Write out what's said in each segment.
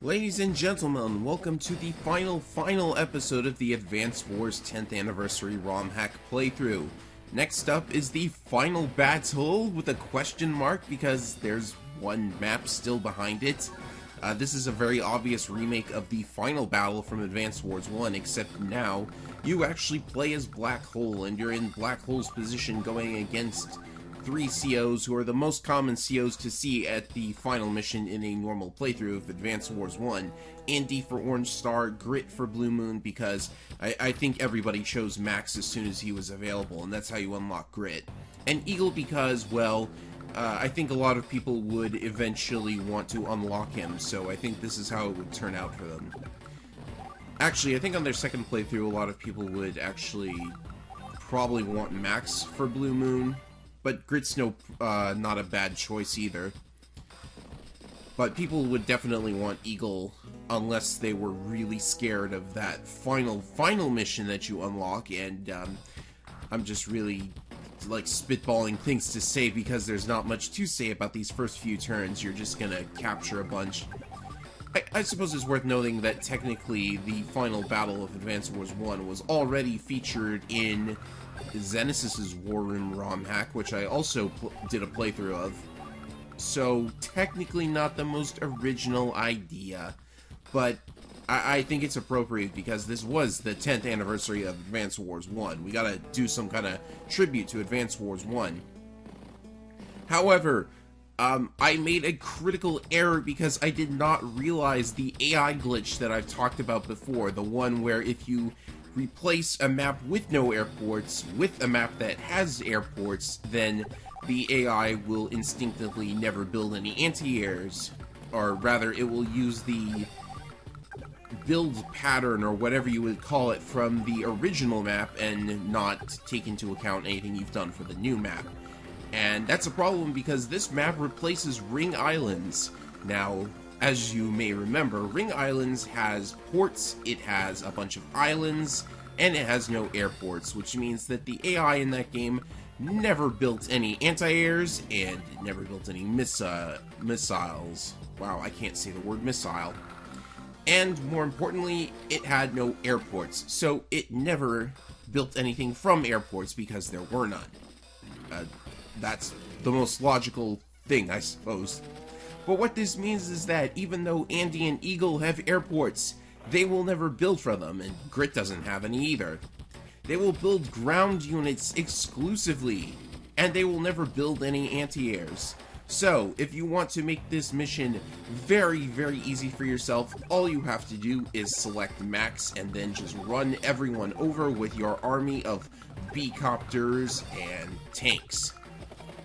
Ladies and gentlemen, welcome to the final episode of the Advance Wars 10th Anniversary ROM hack playthrough. Next up is the final battle with a question mark because there's one map still behind it. This is a very obvious remake of the final battle from Advance Wars 1, except now you actually play as Black Hole and you're in Black Hole's position going against 3 COs who are the most common COs to see at the final mission in a normal playthrough of Advance Wars 1. Andy for Orange Star, Grit for Blue Moon, because I think everybody chose Max as soon as he was available, and that's how you unlock Grit. And Eagle because, well, I think a lot of people would eventually want to unlock him, so I think this is how it would turn out for them. Actually, I think on their second playthrough, a lot of people would actually probably want Max for Blue Moon. But Grit's not a bad choice either. But people would definitely want Eagle unless they were really scared of that final mission that you unlock, and I'm just really like spitballing things to say because there's not much to say about these first few turns. You're just gonna capture a bunch. I suppose it's worth noting that technically the final battle of Advance Wars 1 was already featured in Zenesis's War Room ROM hack, which I also did a playthrough of. So, technically not the most original idea, but I think it's appropriate because this was the 10th anniversary of Advance Wars 1. We gotta do some kind of tribute to Advance Wars 1. However, I made a critical error because I did not realize the AI glitch that I've talked about before, the one where if you replace a map with no airports with a map that has airports, then the AI will instinctively never build any anti-airs, or rather it will use the build pattern or whatever you would call it from the original map and not take into account anything you've done for the new map. And that's a problem because this map replaces Ring Islands. Now, as you may remember, Ring Islands has ports, it has a bunch of islands, and it has no airports, which means that the AI in that game never built any anti-airs, and it never built any missiles. Wow, I can't say the word missile. And more importantly, it had no airports, so it never built anything from airports because there were none. That's the most logical thing, I suppose. But what this means is that even though Andy and Eagle have airports, they will never build from them, and Grit doesn't have any either. They will build ground units exclusively, and they will never build any anti-airs. So, if you want to make this mission very easy for yourself, all you have to do is select Max and then just run everyone over with your army of B-copters and tanks.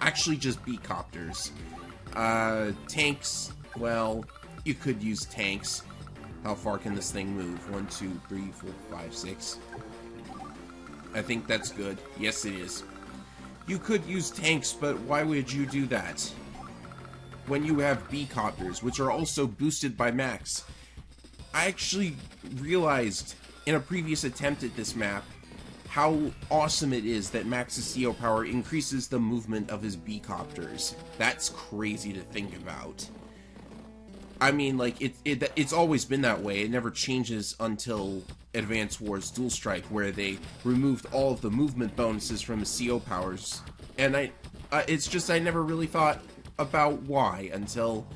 Actually, just B-copters. Tanks, well, you could use tanks. How far can this thing move? 1, 2, 3, 4, 5, 6. I think that's good. Yes, it is. You could use tanks, but why would you do that? When you have B-copters, which are also boosted by Max. I actually realized in a previous attempt at this map how awesome it is that Max's CO power increases the movement of his B-copters. That's crazy to think about. I mean, like, it's always been that way. It never changes until Advance Wars Dual Strike, where they removed all of the movement bonuses from his CO powers. And it's just I never really thought about why until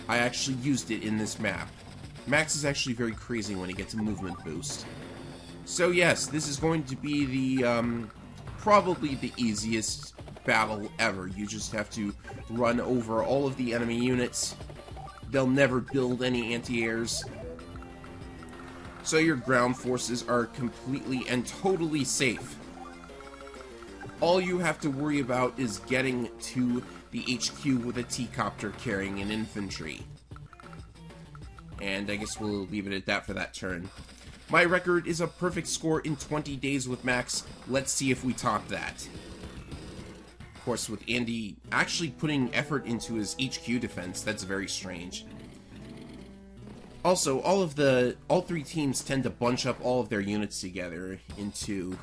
I actually used it in this map. Max is actually very crazy when he gets a movement boost. So yes, this is going to be the, probably the easiest battle ever. You just have to run over all of the enemy units. They'll never build any anti-airs. So your ground forces are completely and totally safe. All you have to worry about is getting to the HQ with a T-copter carrying an infantry. And I guess we'll leave it at that for that turn. My record is a perfect score in 20 days with Max. Let's see if we top that. Of course, with Andy actually putting effort into his HQ defense, that's very strange. Also, all 3 teams tend to bunch up all of their units together into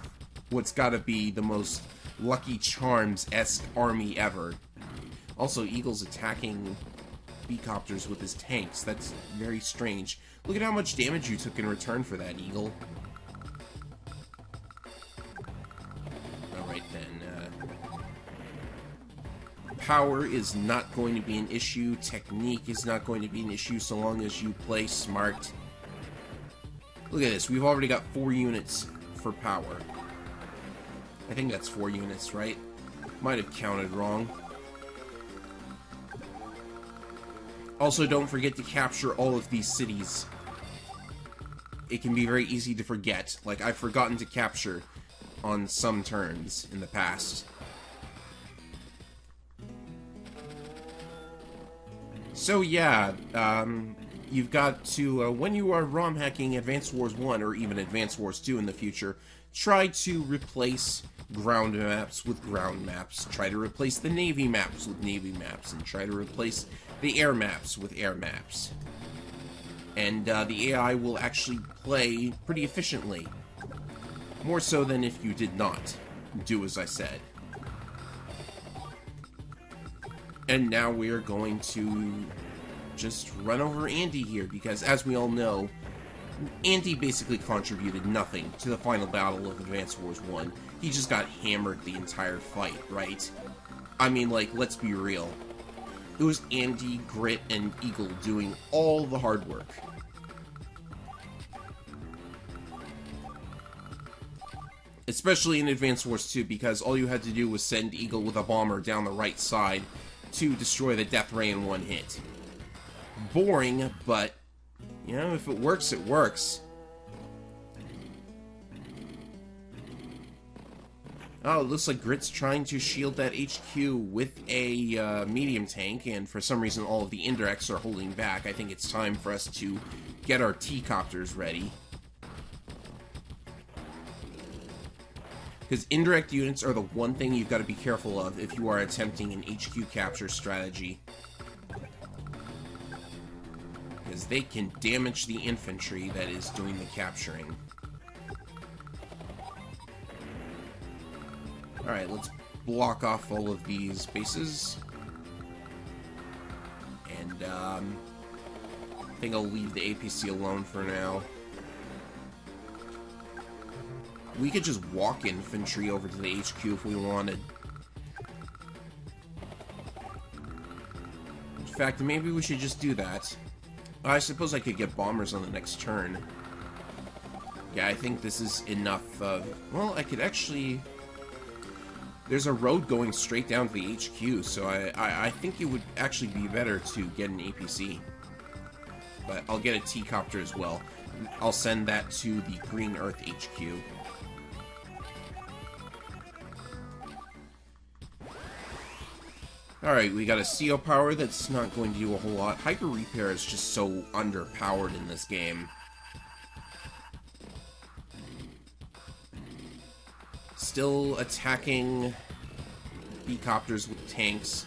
what's gotta be the most Lucky Charms-esque army ever. Also, Eagle's attacking B-copters with his tanks. That's very strange. Look at how much damage you took in return for that, Eagle. Alright then, power is not going to be an issue. Technique is not going to be an issue so long as you play smart. Look at this. We've already got 4 units for power. I think that's 4 units, right? Might have counted wrong. Also, don't forget to capture all of these cities. It can be very easy to forget. Like, I've forgotten to capture on some turns in the past. So yeah, you've got to, when you are ROM hacking Advance Wars 1 or even Advance Wars 2 in the future, try to replace ground maps with ground maps, try to replace the Navy maps with Navy maps, and try to replace the air maps with air maps. And the AI will actually play pretty efficiently. More so than if you did not do as I said. And now we're going to just run over Andy here, because as we all know, Andy basically contributed nothing to the final battle of Advance Wars 1. He just got hammered the entire fight, right? I mean, like, let's be real. It was Andy, Grit, and Eagle doing all the hard work. Especially in Advance Wars 2, because all you had to do was send Eagle with a bomber down the right side to destroy the Death Ray in one hit. Boring, but, you know, if it works, it works. Oh, it looks like Grit's trying to shield that HQ with a medium tank, and for some reason all of the indirects are holding back. I think it's time for us to get our T-copters ready. Because indirect units are the one thing you've got to be careful of if you are attempting an HQ capture strategy. Because they can damage the infantry that is doing the capturing. Alright, let's block off all of these bases. And, I think I'll leave the APC alone for now. We could just walk infantry over to the HQ if we wanted. In fact, maybe we should just do that. I suppose I could get bombers on the next turn. Yeah, I think this is enough of... Well, I could actually... There's a road going straight down to the HQ, so I think it would actually be better to get an APC. But I'll get a T-copter as well. I'll send that to the Green Earth HQ. Alright, we got a CO power that's not going to do a whole lot. Hyper Repair is just so underpowered in this game. Still attacking B-copters with tanks.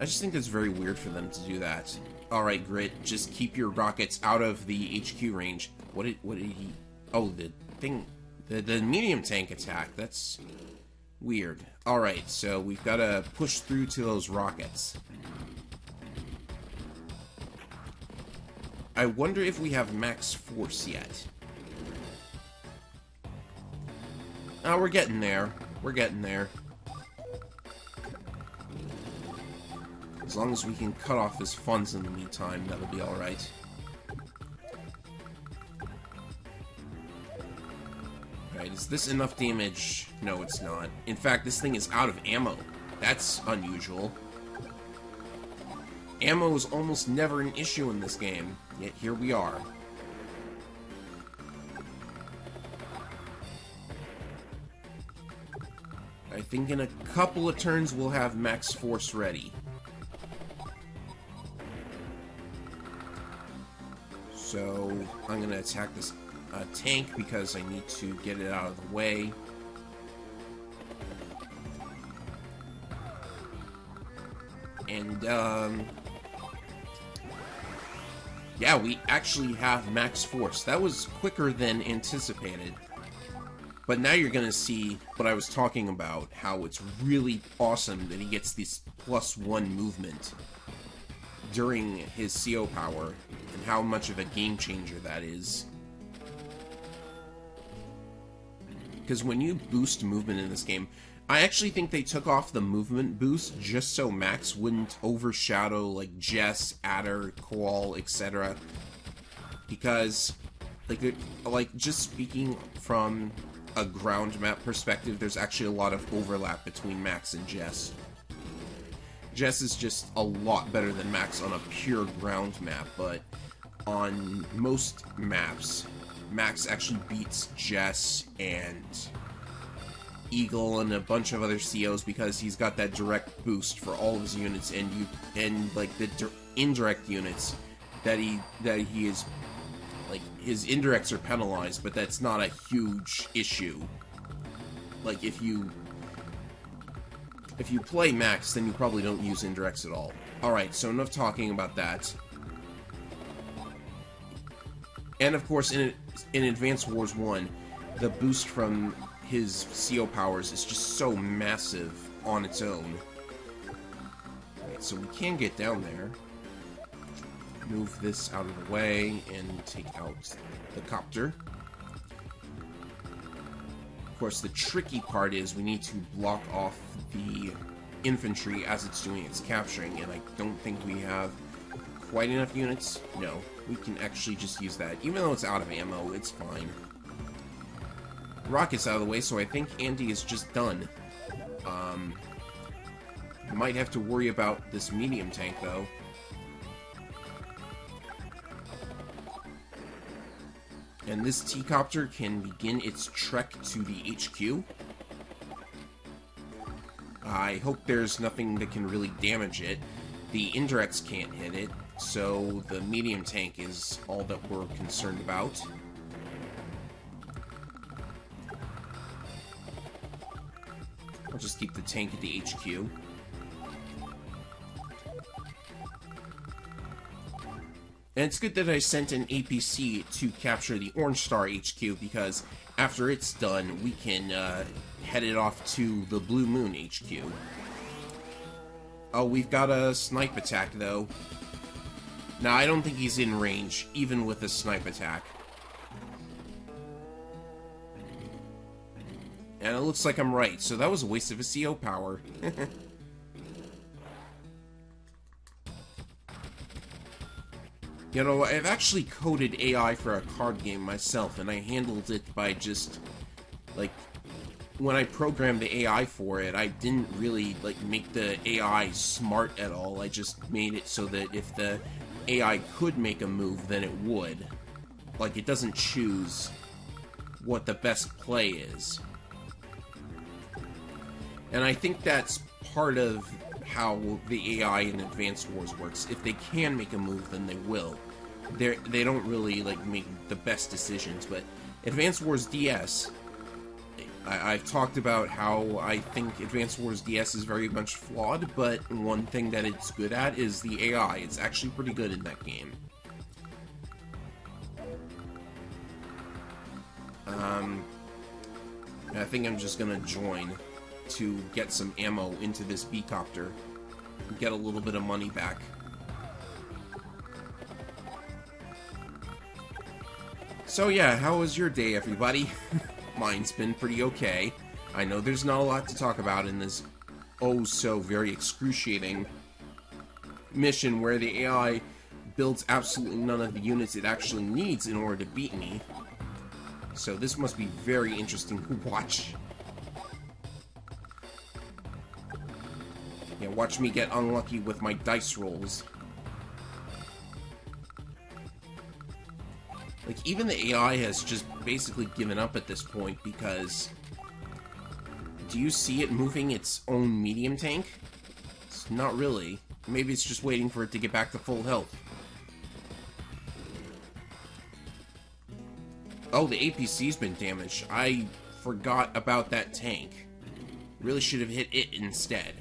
I just think it's very weird for them to do that. Alright, Grit, just keep your rockets out of the HQ range. What did he... Oh, the thing... The medium tank attack, that's... weird. Alright, so we've got to push through to those rockets. I wonder if we have max force yet. Oh, we're getting there. We're getting there. As long as we can cut off his funds in the meantime, that'll be alright. Alright, is this enough damage? No, it's not. In fact, this thing is out of ammo. That's unusual. Ammo is almost never an issue in this game, yet here we are. I think in a couple of turns we'll have max force ready. So, I'm going to attack this tank because I need to get it out of the way. And, yeah, we actually have max force. That was quicker than anticipated. But now you're going to see what I was talking about, how it's really awesome that he gets this +1 movement. during his CO power, and how much of a game changer that is. Because when you boost movement in this game, I actually think they took off the movement boost just so Max wouldn't overshadow, like, Jess, Adder, Koal, etc. Because, like, just speaking from a ground map perspective, there's actually a lot of overlap between Max and Jess. Jess is just a lot better than Max on a pure ground map, but on most maps, Max actually beats Jess and Eagle and a bunch of other COs because he's got that direct boost for all of his units, and like the indirect units that he is, like, his indirects are penalized, but that's not a huge issue. Like, if you play Max, then you probably don't use indirects at all. Alright, so enough talking about that. And of course, in Advance Wars 1, the boost from his CO powers is just so massive on its own. Alright, so we can get down there. Move this out of the way and take out the copter. Of course, the tricky part is we need to block off the infantry as it's doing its capturing, and I don't think we have quite enough units. No, we can actually just use that. Even though it's out of ammo, it's fine. Rocket's out of the way, so I think Andy is just done. Might have to worry about this medium tank, though. And this T-Copter can begin its trek to the HQ. I hope there's nothing that can really damage it. The indirects can't hit it, so the medium tank is all that we're concerned about. I'll just keep the tank at the HQ. And it's good that I sent an APC to capture the Orange Star HQ, because after it's done, we can head it off to the Blue Moon HQ. Oh, we've got a snipe attack, though. Now, I don't think he's in range, even with a snipe attack. And it looks like I'm right, so that was a waste of a CO power. You know, I've actually coded AI for a card game myself, and I handled it by just, like, when I programmed the AI for it, I didn't really, like, make the AI smart at all. I just made it so that if the AI could make a move, then it would. Like, it doesn't choose what the best play is. And I think that's part of how the AI in Advanced Wars works. If they can make a move, then they will. They don't really, like, make the best decisions, but Advanced Wars DS, I've talked about how I think Advanced Wars DS is very much flawed, but one thing that it's good at is the AI. It's actually pretty good in that game. I think I'm just gonna join to get some ammo into this B-copter and get a little bit of money back. So yeah, how was your day, everybody? Mine's been pretty okay. I know there's not a lot to talk about in this oh-so-very excruciating mission where the AI builds absolutely none of the units it actually needs in order to beat me. So this must be very interesting to watch. Yeah, watch me get unlucky with my dice rolls. Like, even the AI has just basically given up at this point, because do you see it moving its own medium tank? It's not really. Maybe it's just waiting for it to get back to full health. Oh, the APC's been damaged. I forgot about that tank. Really should have hit it instead.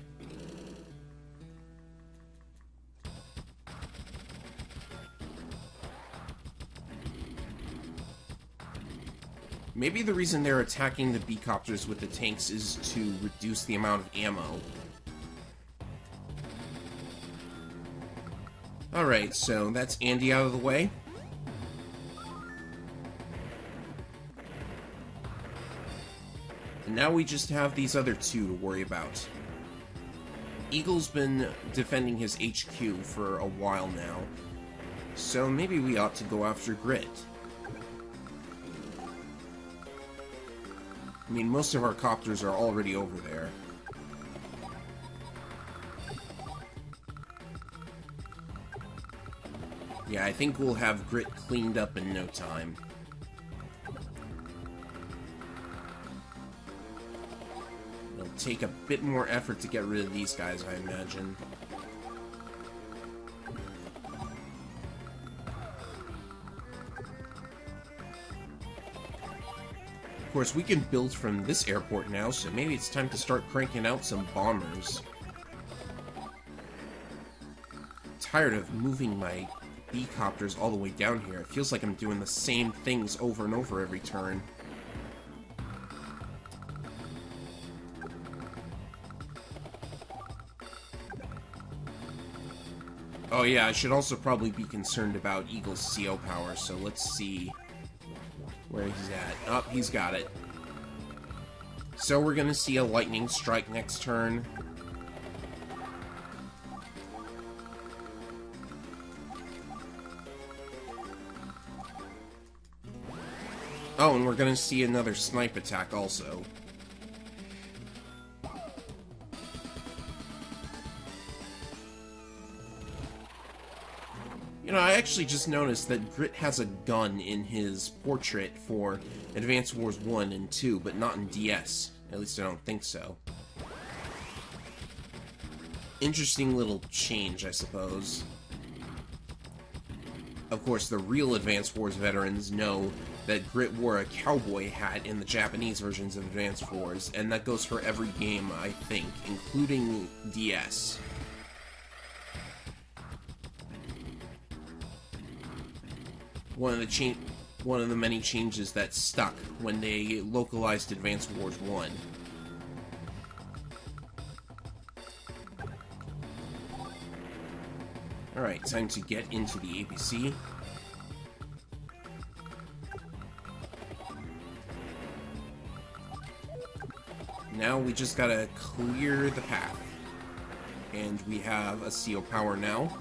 Maybe the reason they're attacking the B-copters with the tanks is to reduce the amount of ammo. Alright, so that's Andy out of the way. And now we just have these other two to worry about. Eagle's been defending his HQ for a while now, so maybe we ought to go after Grit. I mean, most of our copters are already over there. Yeah, I think we'll have Grit cleaned up in no time. It'll take a bit more effort to get rid of these guys, I imagine. Of course, we can build from this airport now, so maybe it's time to start cranking out some bombers. Tired of moving my B-copters all the way down here. It feels like I'm doing the same things over and over every turn. Oh yeah, I should also probably be concerned about Eagle's CO power, so let's see where he's at. Oh, he's got it. So we're gonna see a lightning strike next turn. Oh, and we're gonna see another snipe attack also. You know, I actually just noticed that Grit has a gun in his portrait for Advance Wars 1 and 2, but not in DS. At least I don't think so. Interesting little change, I suppose. Of course, the real Advance Wars veterans know that Grit wore a cowboy hat in the Japanese versions of Advance Wars, and that goes for every game, I think, including DS. One of the many changes that stuck when they localized Advance Wars 1. Alright, time to get into the APC. Now we just gotta clear the path. And we have a CO power now.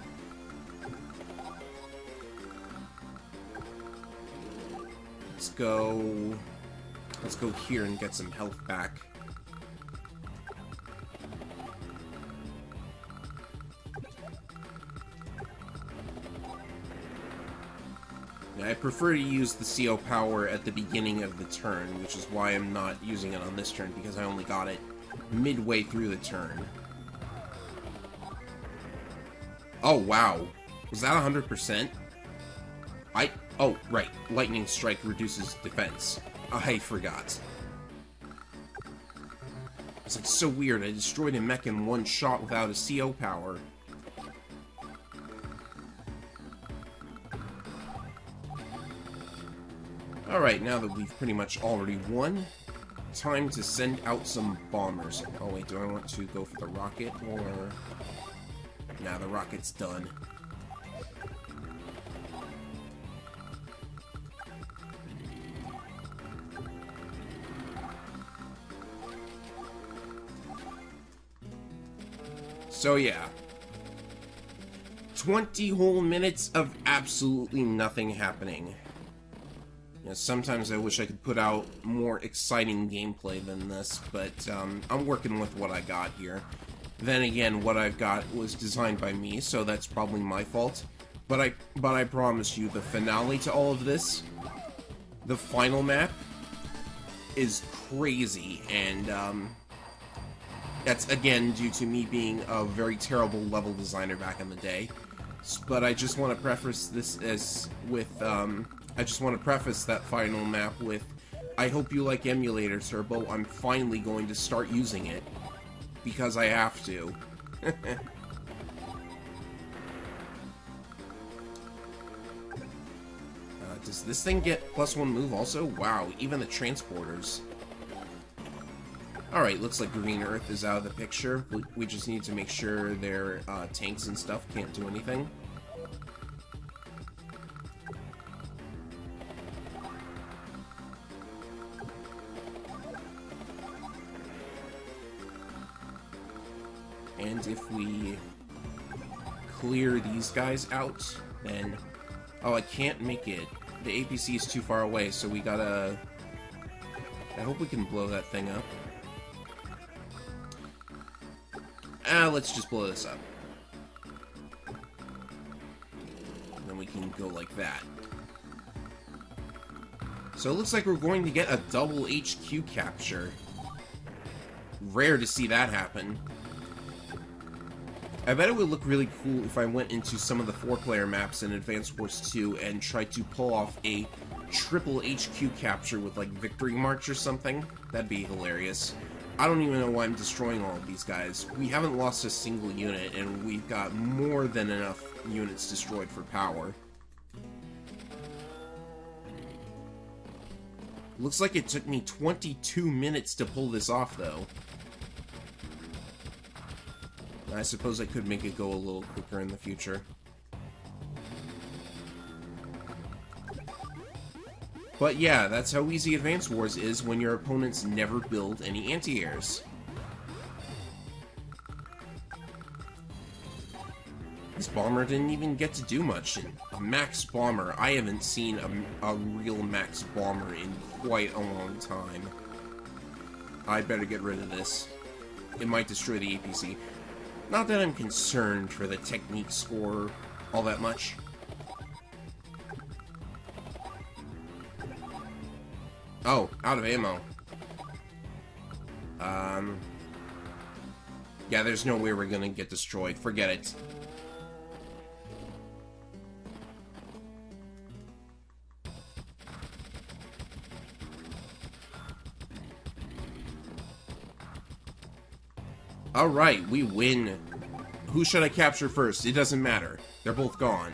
Let's go here and get some health back. Now, I prefer to use the CO power at the beginning of the turn, which is why I'm not using it on this turn, because I only got it midway through the turn. Oh, wow. Was that 100%? Oh, right. Lightning Strike reduces defense. I forgot. It's like so weird. I destroyed a mech in one shot without a CO power. Alright, now that we've pretty much already won, time to send out some bombers. Oh wait, do I want to go for the rocket, or... Nah, the rocket's done. So yeah, 20 whole minutes of absolutely nothing happening. You know, sometimes I wish I could put out more exciting gameplay than this, but I'm working with what I got here. Then again, what I've got was designed by me, so that's probably my fault. But I promise you, the finale to all of this, the final map, is crazy, and that's, again, due to me being a very terrible level designer back in the day. But I just want to preface this as with, I just want to preface that final map with, I hope you like Emulator Turbo. I'm finally going to start using it. Because I have to. Does this thing get +1 move also? Wow, even the transporters. Alright, looks like Green Earth is out of the picture. We just need to make sure their tanks and stuff can't do anything. And if we clear these guys out, then... Oh, I can't make it. The APC is too far away, so we gotta... I hope we can blow that thing up. Let's just blow this up. And then we can go like that. So it looks like we're going to get a double HQ capture. Rare to see that happen. I bet it would look really cool if I went into some of the 4-player maps in Advance Wars 2 and tried to pull off a triple HQ capture with, like, Victory March or something. That'd be hilarious. I don't even know why I'm destroying all of these guys. We haven't lost a single unit, and we've got more than enough units destroyed for power. Looks like it took me 22 minutes to pull this off, though. I suppose I could make it go a little quicker in the future. But yeah, that's how easy Advance Wars is when your opponents never build any anti-airs. This bomber didn't even get to do much. A max bomber, I haven't seen a real max bomber in quite a long time. I better get rid of this. It might destroy the APC. Not that I'm concerned for the technique score all that much. Oh, out of ammo. Yeah, there's no way we're gonna get destroyed. Forget it. Alright, we win. Who should I capture first? It doesn't matter. They're both gone.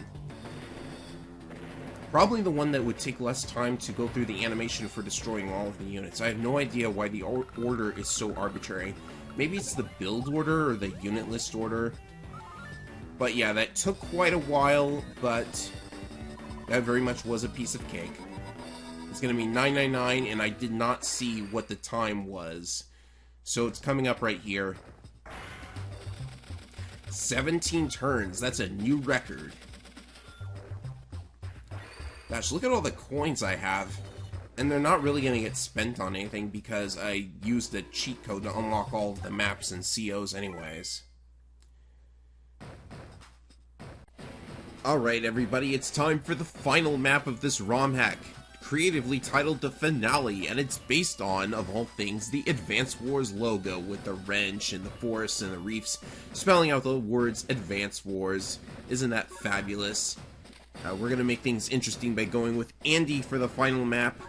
Probably the one that would take less time to go through the animation for destroying all of the units. I have no idea why the order is so arbitrary. Maybe it's the build order or the unit list order. But yeah, that took quite a while, but that very much was a piece of cake. It's going to be 999, and I did not see what the time was. So it's coming up right here. 17 turns. That's a new record. Gosh, look at all the coins I have. And they're not really going to get spent on anything because I used the cheat code to unlock all of the maps and COs anyways. Alright everybody, it's time for the final map of this ROM hack. Creatively titled The Finale, and it's based on, of all things, the Advance Wars logo with the wrench and the forests and the reefs, spelling out the words Advance Wars. Isn't that fabulous? We're going to make things interesting by going with Andy for the final map,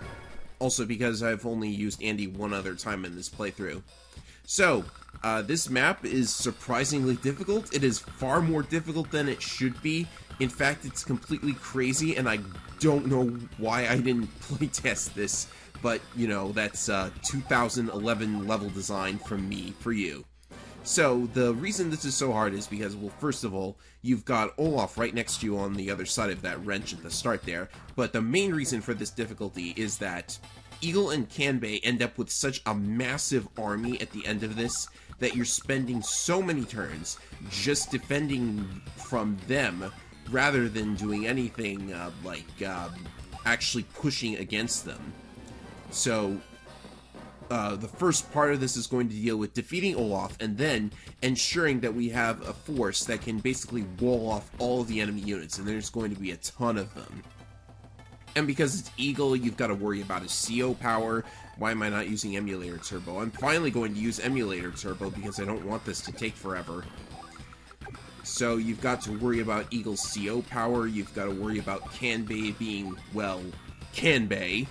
also because I've only used Andy one other time in this playthrough. So, this map is surprisingly difficult. It is far more difficult than it should be. In fact, it's completely crazy, and I don't know why I didn't playtest this, but, you know, that's 2011 level design from me for you. So, the reason this is so hard is because, well, first of all, you've got Olaf right next to you on the other side of that wrench at the start there, but the main reason for this difficulty is that Eagle and Kanbei end up with such a massive army at the end of this that you're spending so many turns just defending from them rather than doing anything actually pushing against them. So, the first part of this is going to deal with defeating Olaf and then ensuring that we have a force that can basically wall off all of the enemy units, and there's going to be a ton of them. And because it's Eagle, you've got to worry about his CO power. Why am I not using Emulator Turbo? I'm finally going to use Emulator Turbo because I don't want this to take forever. So you've got to worry about Eagle's CO power, you've got to worry about Kanbei being, well, Kanbei.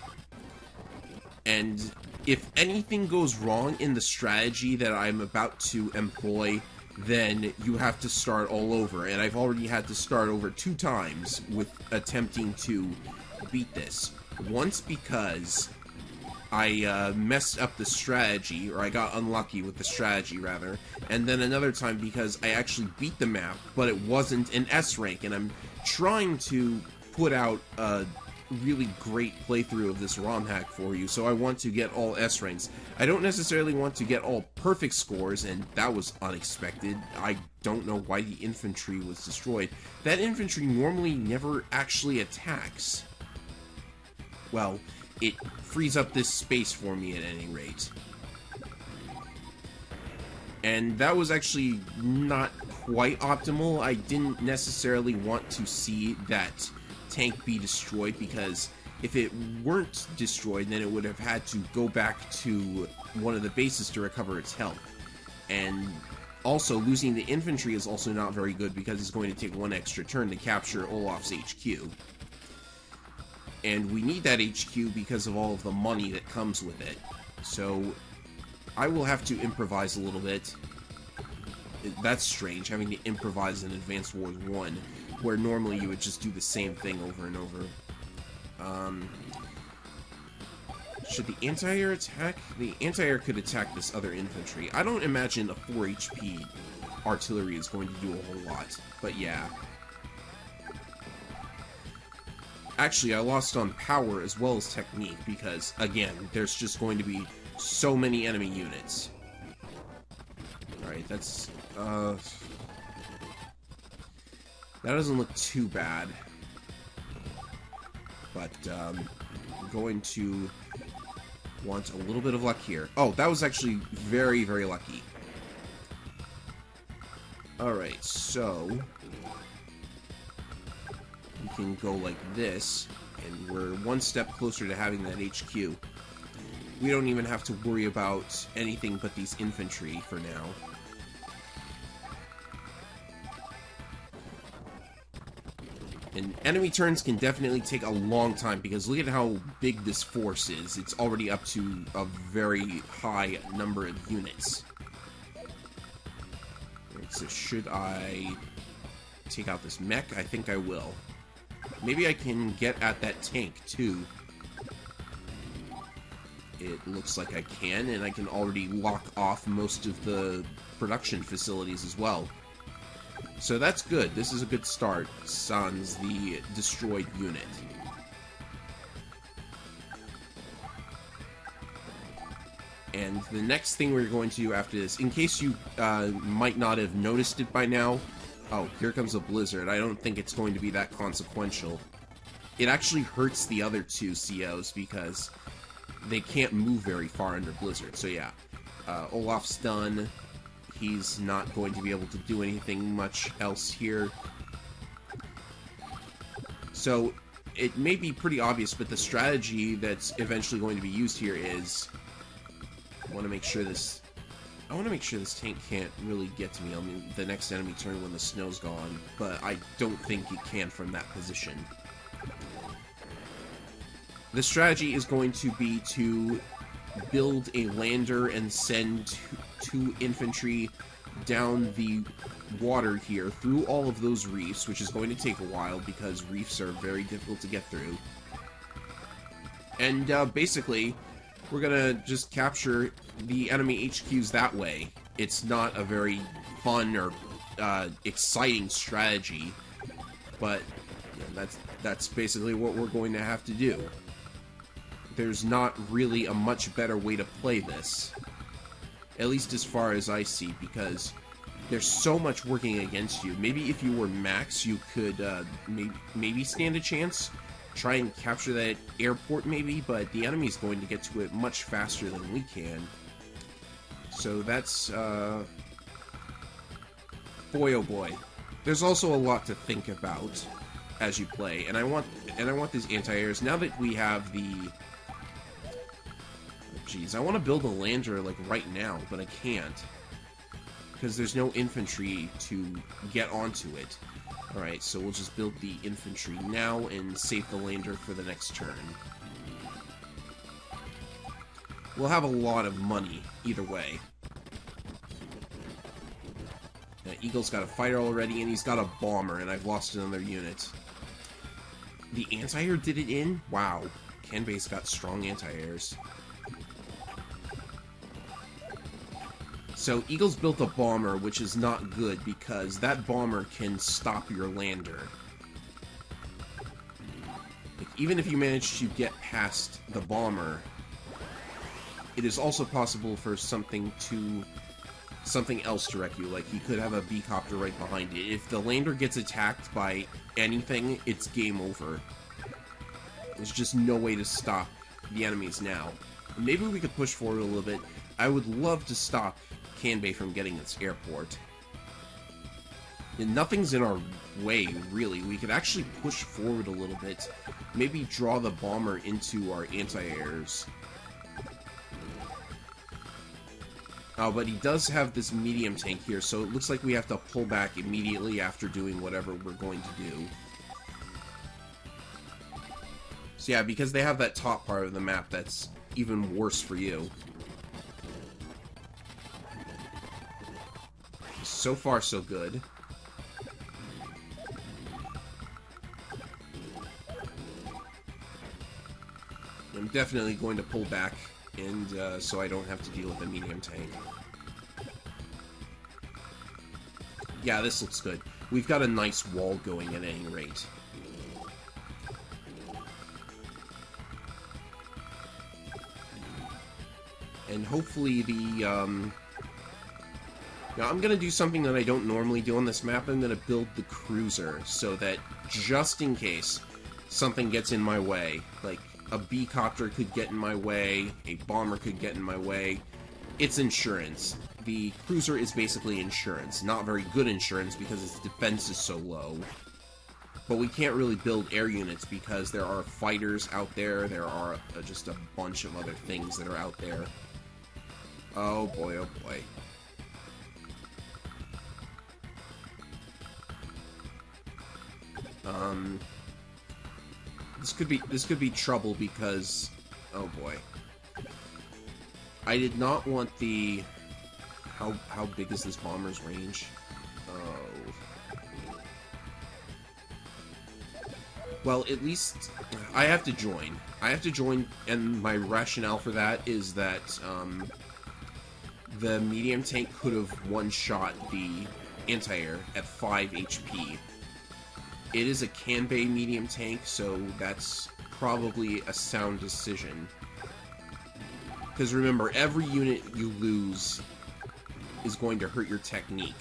And if anything goes wrong in the strategy that I'm about to employ, then you have to start all over. And I've already had to start over 2 times with attempting to beat this. Once because I messed up the strategy, or I got unlucky with the strategy, rather, and then another time because I actually beat the map, but it wasn't an S rank, and I'm trying to put out a really great playthrough of this ROM hack for you, so I want to get all S ranks. I don't necessarily want to get all perfect scores, and that was unexpected. I don't know why the infantry was destroyed. That infantry normally never actually attacks. Well, it frees up this space for me at any rate. And that was actually not quite optimal. I didn't necessarily want to see that tank be destroyed, because if it weren't destroyed, then it would have had to go back to one of the bases to recover its health. And also, losing the infantry is also not very good, because it's going to take one extra turn to capture Olaf's HQ. And we need that HQ because of all of the money that comes with it. So I will have to improvise a little bit. That's strange, having to improvise in Advanced Wars 1, where normally you would just do the same thing over and over. Should the anti-air attack? The anti-air could attack this other infantry. I don't imagine a 4 HP artillery is going to do a whole lot, but yeah. Actually, I lost on power as well as technique, because, again, there's just going to be so many enemy units. Alright, that's, that doesn't look too bad. But, I'm going to want a little bit of luck here. Oh, that was actually very, very lucky. Alright, so we can go like this, and we're one step closer to having that HQ. We don't even have to worry about anything but these infantry for now. And enemy turns can definitely take a long time, because look at how big this force is. It's already up to a very high number of units. Right, so should I take out this mech? I think I will. Maybe I can get at that tank, too. It looks like I can, and I can already lock off most of the production facilities as well. So that's good. This is a good start, sans the destroyed unit. And the next thing we're going to do after this, in case you might not have noticed it by now, oh, here comes a blizzard. I don't think it's going to be that consequential. It actually hurts the other two COs because they can't move very far under blizzard. So yeah, Olaf's done. He's not going to be able to do anything much else here. So it may be pretty obvious, but the strategy that's eventually going to be used here is I want to make sure this tank can't really get to me on the next enemy turn when the snow's gone, but I don't think it can from that position. The strategy is going to be to build a lander and send two infantry down the water here through all of those reefs, which is going to take a while because reefs are very difficult to get through. And basically, we're gonna just capture the enemy HQs that way. It's not a very fun or exciting strategy, but that's basically what we're going to have to do. There's not really a much better way to play this, at least as far as I see, because there's so much working against you. Maybe if you were max, you could maybe stand a chance, try and capture that airport maybe, but the enemy's going to get to it much faster than we can. So that's, boy oh boy. There's also a lot to think about as you play, and I want these anti-airs. Now that we have the... Jeez, I want to build a lander, like, right now, but I can't. Because there's no infantry to get onto it. Alright, so we'll just build the infantry now and save the lander for the next turn. We'll have a lot of money, either way. Eagle's got a fighter already, and he's got a bomber, and I've lost another unit. The anti-air did it in? Wow. Canbase got strong anti-airs. So, Eagle's built a bomber, which is not good, because that bomber can stop your lander. even if you manage to get past the bomber, it is also possible for something else to wreck you. Like, he could have a B-copter right behind it. If the lander gets attacked by anything, it's game over. There's just no way to stop the enemies now. Maybe we could push forward a little bit. I would love to stop Kanbei from getting its airport. And nothing's in our way, really. We could actually push forward a little bit. Maybe draw the bomber into our anti-airs. Oh, but he does have this medium tank here, so it looks like we have to pull back immediately after doing whatever we're going to do. So yeah, because they have that top part of the map, that's even worse for you. So far, so good. I'm definitely going to pull back, and so I don't have to deal with the medium tank. Yeah, this looks good. We've got a nice wall going at any rate. And hopefully the, now I'm gonna do something that I don't normally do on this map. I'm gonna build the cruiser so that just in case something gets in my way, like a B-copter could get in my way, a bomber could get in my way, it's insurance. The cruiser is basically insurance. Not very good insurance because its defense is so low. But we can't really build air units because there are fighters out there, there are just a bunch of other things that are out there. Oh boy, oh boy. This could be trouble because, oh boy. I did not want the, how big is this bomber's range? Oh. Well, at least I have to join. And my rationale for that is that, the medium tank could have one-shot the anti-air at 5 HP. It is a Kanbei medium tank, so that's probably a sound decision. Because remember, every unit you lose is going to hurt your technique.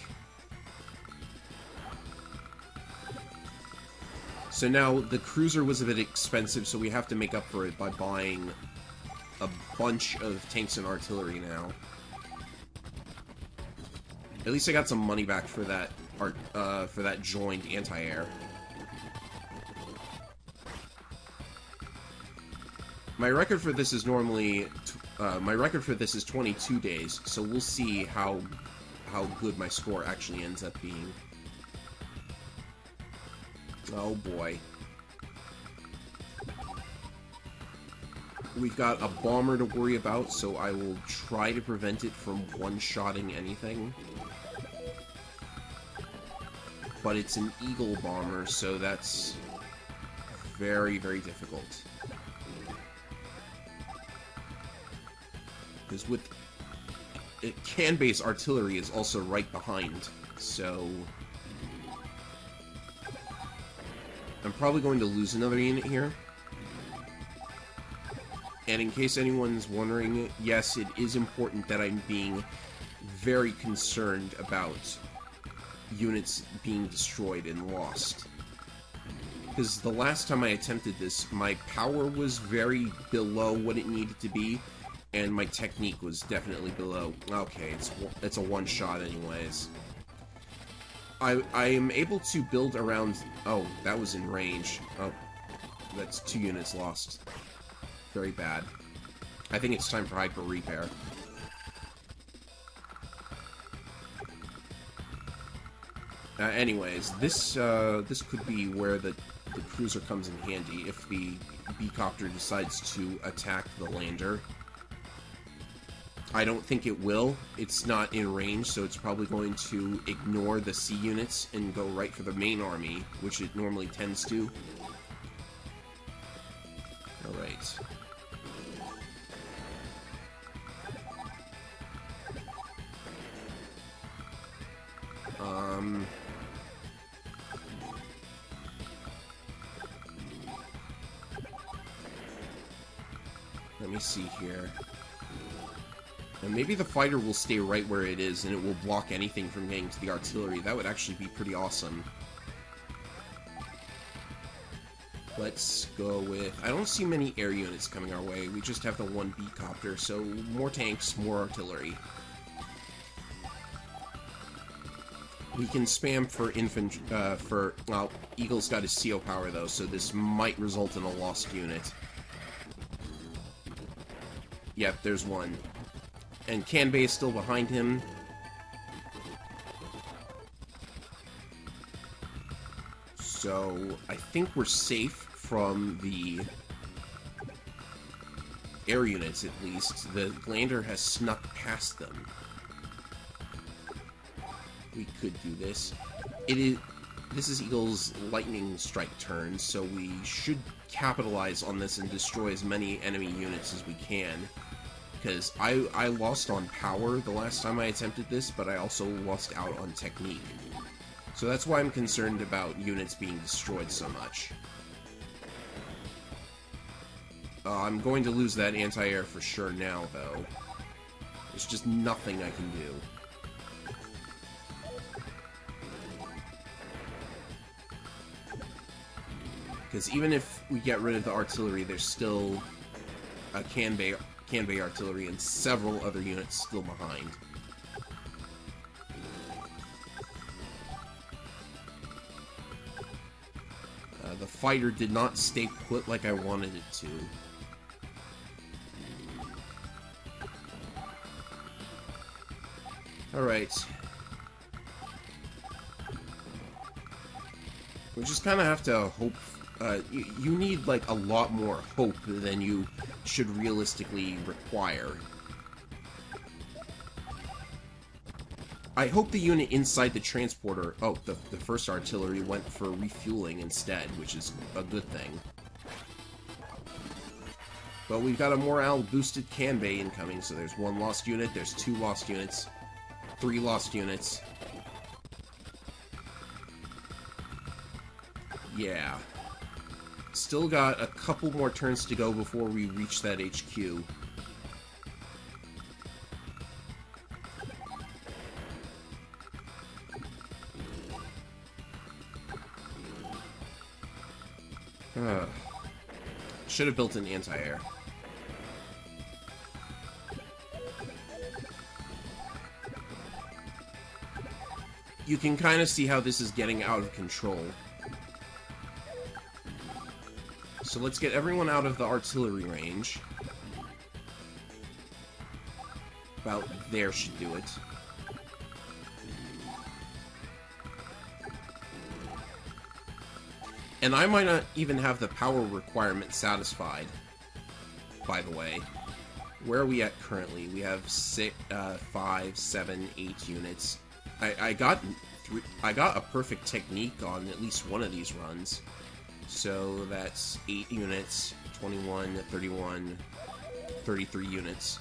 So now, the cruiser was a bit expensive, so we have to make up for it by buying a bunch of tanks and artillery now. At least I got some money back for that joined anti-air. My record for this is normally, my record for this is 22 days, so we'll see how good my score actually ends up being. Oh boy. We've got a bomber to worry about, so I will try to prevent it from one-shotting anything. But it's an Eagle bomber, so that's very, very difficult. Because with Kanbei's artillery is also right behind, so I'm probably going to lose another unit here. And in case anyone's wondering, yes, it is important that I'm being very concerned about units being destroyed and lost. Because the last time I attempted this, my power was very below what it needed to be, and my technique was definitely below. Okay, it's a one-shot anyways. I am able to build around... Oh, that was in range. Oh, that's 2 units lost. Very bad. I think it's time for hyper repair. Anyways, this could be where the cruiser comes in handy if the B-copter decides to attack the lander. I don't think it will. It's not in range, so it's probably going to ignore the C units and go right for the main army, which it normally tends to. Alright. Let me see here. And maybe the fighter will stay right where it is, and it will block anything from getting to the artillery. That would actually be pretty awesome. Let's go with... I don't see many air units coming our way. We just have the one B-copter, so more tanks, more artillery. We can spam for infantry, well, Eagle's got his CO power, though, so this might result in a lost unit. Yep, there's one. And Kanbei is still behind him. So, I think we're safe from the air units, at least. The Lander has snuck past them. We could do this. This is Eagle's lightning strike turn, so we should capitalize on this and destroy as many enemy units as we can. Because I lost on power the last time I attempted this, but I also lost out on technique. So that's why I'm concerned about units being destroyed so much. I'm going to lose that anti-air for sure now, though. There's just nothing I can do. Because even if we get rid of the artillery, there's still a Kanbei artillery and several other units still behind. The fighter did not stay put like I wanted it to. Alright. We just kind of have to hope. You need, like, a lot more hope than you should realistically require. I hope the unit inside the transporter... Oh, the first artillery went for refueling instead, which is a good thing. But we've got a morale-boosted Kanbei incoming, so there's one lost unit, there's 2 lost units, 3 lost units. Yeah. Still got a couple more turns to go before we reach that HQ. Should have built an anti-air. You can kind of see how this is getting out of control. So let's get everyone out of the artillery range. About there should do it. And I might not even have the power requirement satisfied, by the way. Where are we at currently? We have 5, 7, 8 units. I got a perfect technique on at least one of these runs. So that's 8 units, 21, 31, 33 units,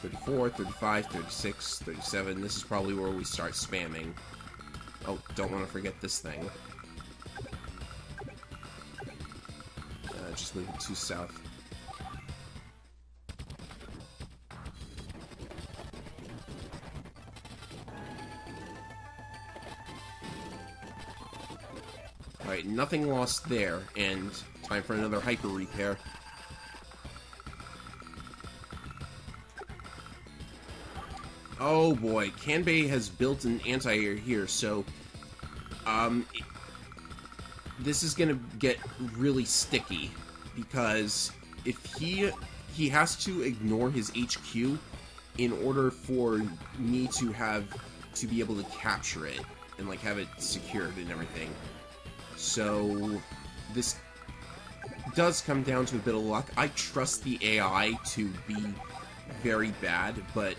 34, 35, 36, 37. This is probably where we start spamming. Oh, don't want to forget this thing. Just move it to south. Alright, nothing lost there, and time for another hyper repair. Oh boy, Kanbei has built an anti-air here, so this is gonna get really sticky, because if he has to ignore his HQ in order for me to be able to capture it and like have it secured and everything. So this does come down to a bit of luck. I trust the AI to be very bad, but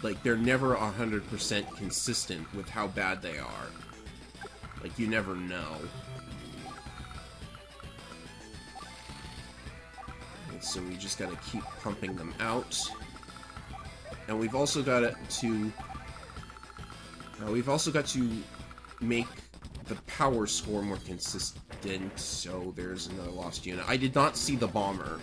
like they're never 100% consistent with how bad they are. Like, you never know. And so we just gotta keep pumping them out. And we've also got to make the power score more consistent. didn't, so there's another lost unit. I did not see the bomber.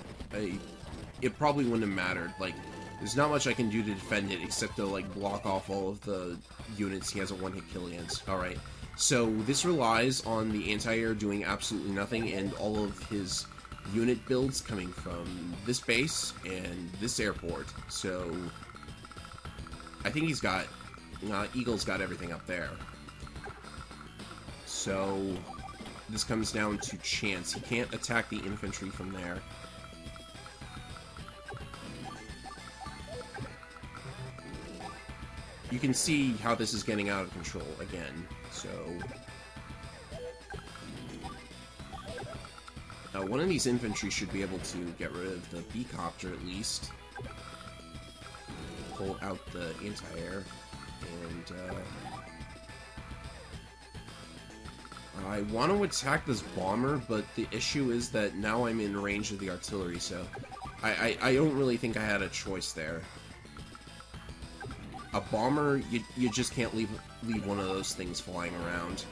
It probably wouldn't have mattered. Like, there's not much I can do to defend it except to, like, block off all of the units he has a one-hit kill against. Alright, so this relies on the anti-air doing absolutely nothing and all of his unit builds coming from this base and this airport. So, I think he's got... Eagle's got everything up there. So, this comes down to chance. He can't attack the infantry from there. You can see how this is getting out of control again, so... one of these infantry should be able to get rid of the B-copter at least. Pull out the anti-air, and, I want to attack this bomber, but the issue is that now I'm in range of the artillery, so... I don't really think I had a choice there. A bomber, you just can't leave one of those things flying around.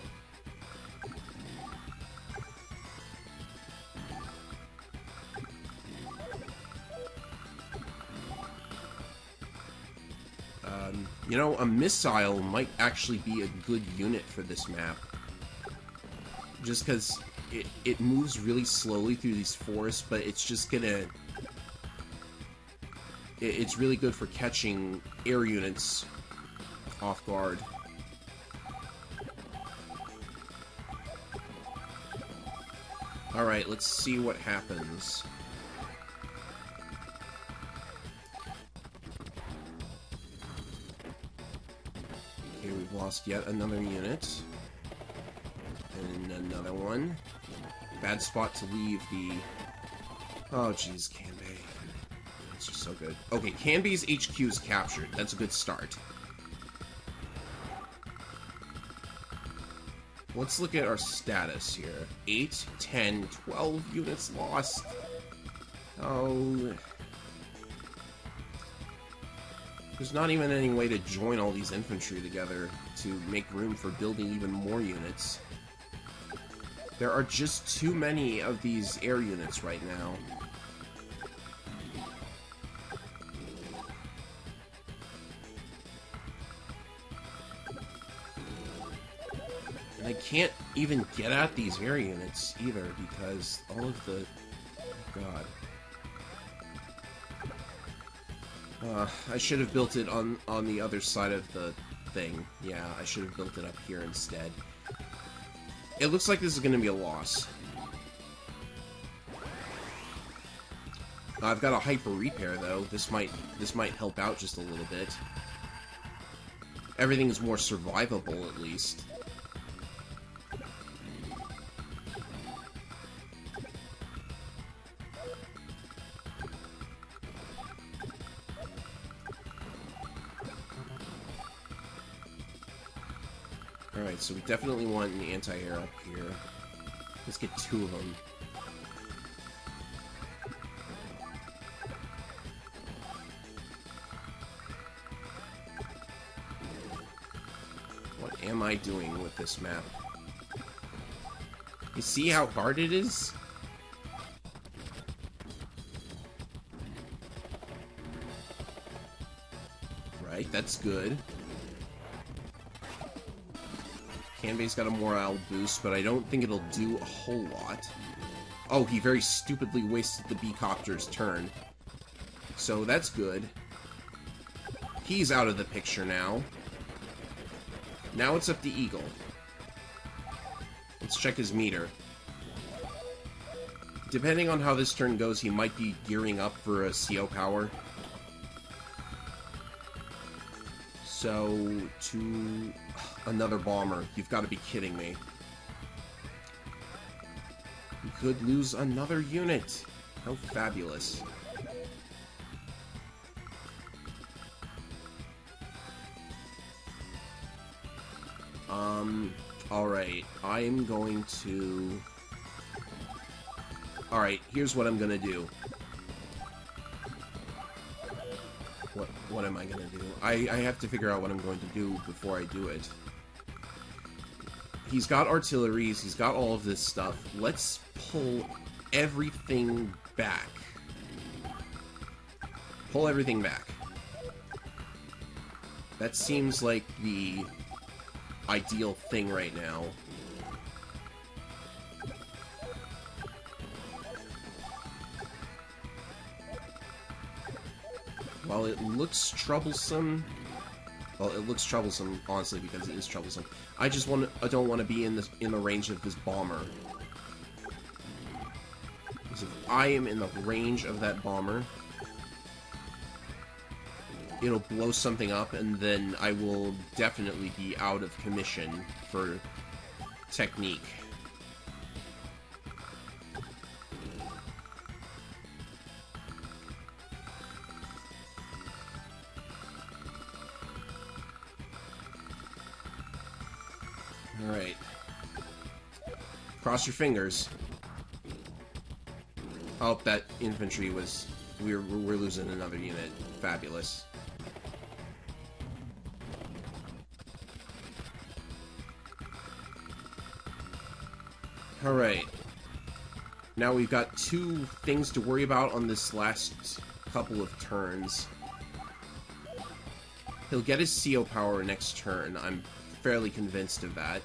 You know, a missile might actually be a good unit for this map. Just because it moves really slowly through these forests, but it's just gonna... It's really good for catching air units off guard. Alright, let's see what happens. Okay, we've lost yet another unit. And another one. Bad spot to leave the... Oh, jeez, Kanbei. It's just so good. Okay, Kanbei's HQ is captured. That's a good start. Let's look at our status here. 8, 10, 12 units lost. Oh... There's not even any way to join all these infantry together to make room for building even more units. There are just too many of these air units right now. And I can't even get at these air units either because all of the... Oh God. I should have built it on the other side of the thing. Yeah, I should have built it up here instead. It looks like this is going to be a loss. I've got a hyper repair though. This might help out just a little bit. Everything's more survivable at least. Alright, so we definitely want an anti-air up here. Let's get 2 of them. What am I doing with this map? You see how hard it is? Right, that's good. Kanbei's got a morale boost, but I don't think it'll do a whole lot. Oh, he very stupidly wasted the B-copter's turn. So that's good. He's out of the picture now. Now it's up to Eagle. Let's check his meter. Depending on how this turn goes, he might be gearing up for a CO power. So, to... Another bomber. You've got to be kidding me. We could lose another unit. How fabulous. Alright. I'm going to... Alright, here's what I'm gonna do. What am I gonna do? I have to figure out what I'm going to do before I do it. He's got artilleries, he's got all of this stuff. Let's pull everything back. Pull everything back. That seems like the ideal thing right now. While it looks troublesome... Well, it looks troublesome, honestly, because it is troublesome. I don't want to be in the range of this bomber. Because if I am in the range of that bomber, it'll blow something up, and then I will definitely be out of commission for technique. Alright. Cross your fingers. Oh, that infantry was... We're losing another unit. Fabulous. Alright. Now we've got two things to worry about on this last couple of turns. He'll get his CO power next turn. I'm fairly convinced of that.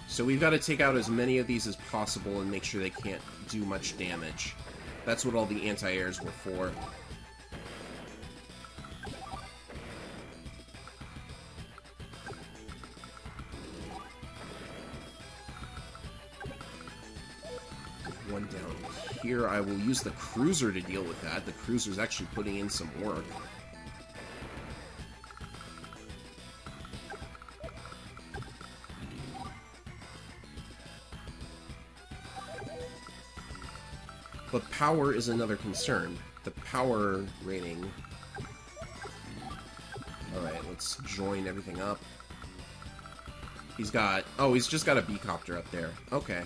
So we've got to take out as many of these as possible and make sure they can't do much damage. That's what all the anti-airs were for. One down here. I will use the cruiser to deal with that. The cruiser's actually putting in some work. But power is another concern. The power rating... Alright, let's join everything up. He's got... Oh, he's just got a B-copter up there. Okay.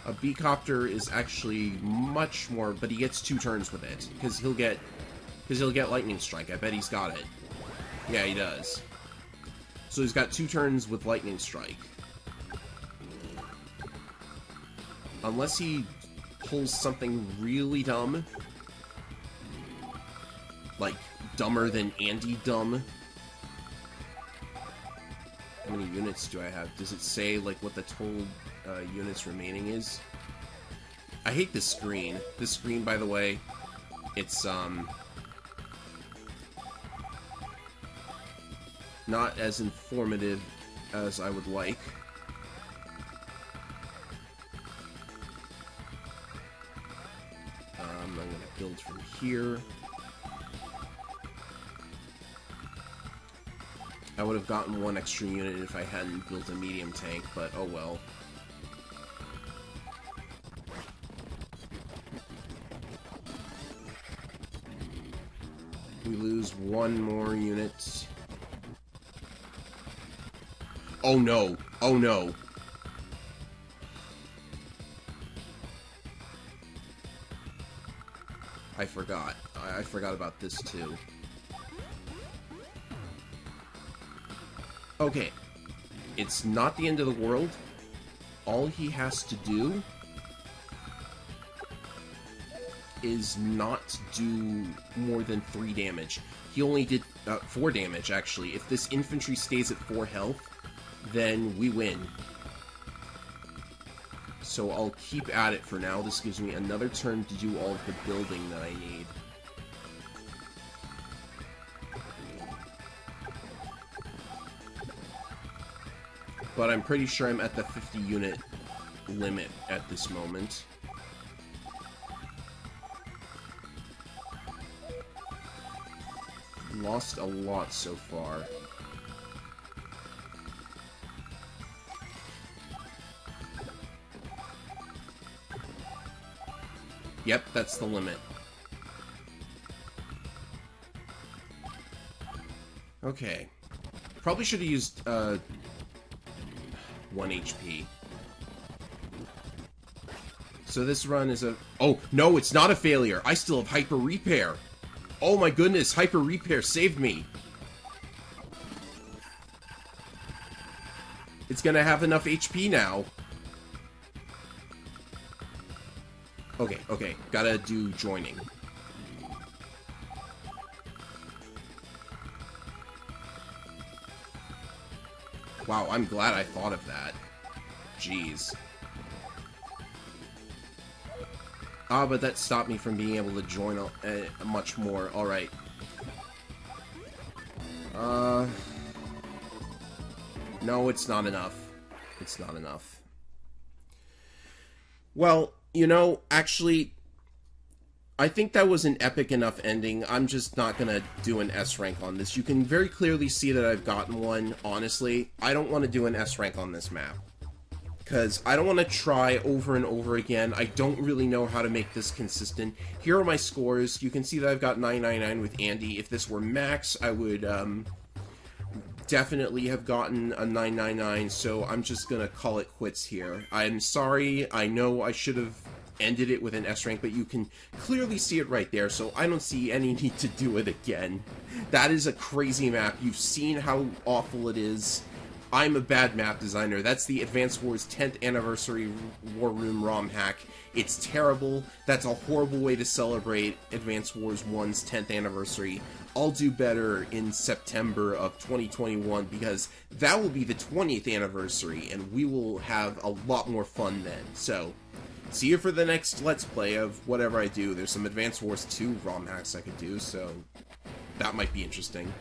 A B-copter is actually much more... But he gets 2 turns with it. Because he'll get Lightning Strike. I bet he's got it. Yeah, he does. So he's got 2 turns with Lightning Strike. Unless he... pulls something really dumb. Like, dumber than Andy dumb. How many units do I have? Does it say, like, what the total units remaining is? I hate this screen. This screen, by the way, it's, not as informative as I would like. I'm going to build from here. I would have gotten 1 extra unit if I hadn't built a medium tank, but oh well. We lose 1 more unit. Oh no! Oh no! I forgot. I forgot about this too. Okay. It's not the end of the world. All he has to do is not do more than 3 damage. He only did 4 damage, actually. If this infantry stays at 4 health, then we win. So I'll keep at it for now. This gives me another turn to do all of the building that I need. But I'm pretty sure I'm at the 50 unit limit at this moment. Lost a lot so far. Yep, that's the limit. Okay. Probably should have used, 1 HP. So this run is a... Oh, no, it's not a failure. I still have Hyper Repair. Oh my goodness, Hyper Repair saved me. It's gonna have enough HP now. Okay, okay. Gotta do joining. Wow, I'm glad I thought of that. Jeez. Ah, but that stopped me from being able to join much more. Alright. No, it's not enough. It's not enough. Well, you know, actually, I think that was an epic enough ending. I'm just not gonna do an S rank on this. You can very clearly see that I've gotten one, honestly. I don't want to do an S rank on this map. Because I don't want to try over and over again. I don't really know how to make this consistent. Here are my scores. You can see that I've got 999 with Andy. If this were max, I would definitely have gotten a 999, so I'm just gonna call it quits here. I'm sorry. I know I should have ended it with an S rank, but you can clearly see it right there, so I don't see any need to do it again. That is a crazy map. You've seen how awful it is. I'm a bad map designer. That's the Advance Wars 10th Anniversary War Room ROM hack. It's terrible. That's a horrible way to celebrate Advance Wars 1's 10th anniversary. I'll do better in September of 2021 because that will be the 20th anniversary and we will have a lot more fun then. So, see you for the next Let's Play of whatever I do. There's some Advance Wars 2 ROM hacks I could do, so that might be interesting.